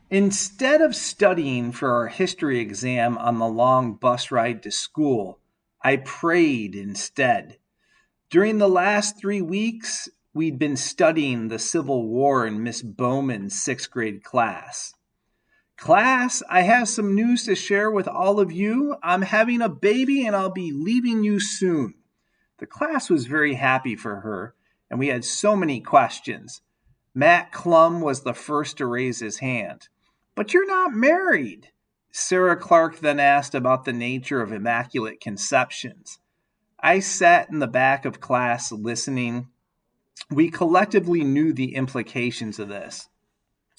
Instead of studying for our history exam on the long bus ride to school, I prayed instead. During the last 3 weeks, we'd been studying the Civil War in Miss Bowman's sixth grade class. Class, I have some news to share with all of you. I'm having a baby and I'll be leaving you soon. The class was very happy for her, and we had so many questions. Matt Clum was the first to raise his hand. But you're not married. Sarah Clark then asked about the nature of immaculate conceptions. I sat in the back of class listening. We collectively knew the implications of this.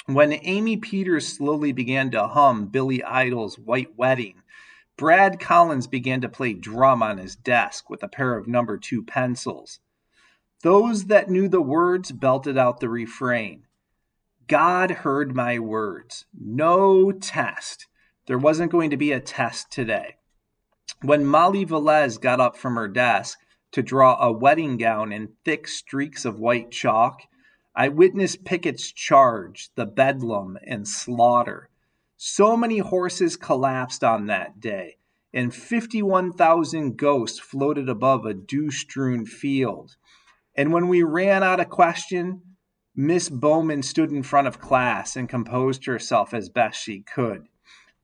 When Amy Peters slowly began to hum Billy Idol's White Wedding, Brad Collins began to play drum on his desk with a pair of number 2 pencils. Those that knew the words belted out the refrain. God heard my words. No test. There wasn't going to be a test today. When Molly Velez got up from her desk to draw a wedding gown in thick streaks of white chalk, I witnessed Pickett's charge, the bedlam and slaughter. So many horses collapsed on that day, and 51,000 ghosts floated above a dew-strewn field. And when we ran out of question, Miss Bowman stood in front of class and composed herself as best she could.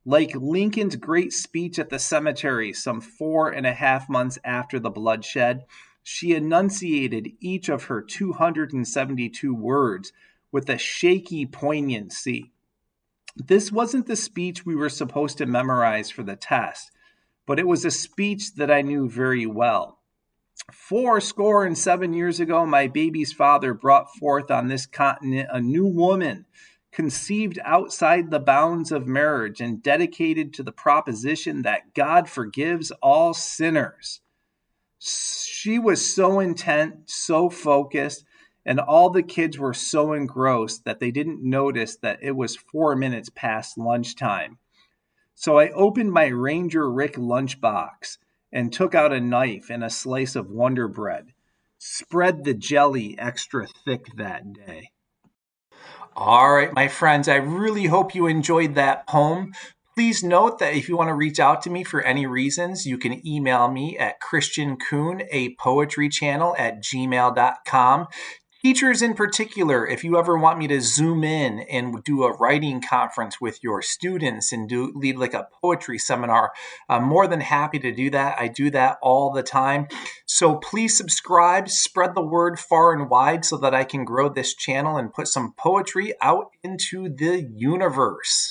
Like Lincoln's great speech at the cemetery some 4.5 months after the bloodshed, she enunciated each of her 272 words with a shaky poignancy. This wasn't the speech we were supposed to memorize for the test, but it was a speech that I knew very well. 77 years ago, my baby's father brought forth on this continent a new woman, conceived outside the bounds of marriage and dedicated to the proposition that God forgives all sinners. She was so intent, so focused, and all the kids were so engrossed that they didn't notice that it was 4 minutes past lunchtime. So I opened my Ranger Rick lunchbox and took out a knife and a slice of Wonder Bread. Spread the jelly extra thick that day. All right, my friends, I really hope you enjoyed that poem. Please note that if you want to reach out to me for any reasons, you can email me at christiancoon@poetrychannel@gmail.com. Teachers in particular, if you ever want me to zoom in and do a writing conference with your students and lead like a poetry seminar, I'm more than happy to do that. I do that all the time. So please subscribe, spread the word far and wide so that I can grow this channel and put some poetry out into the universe.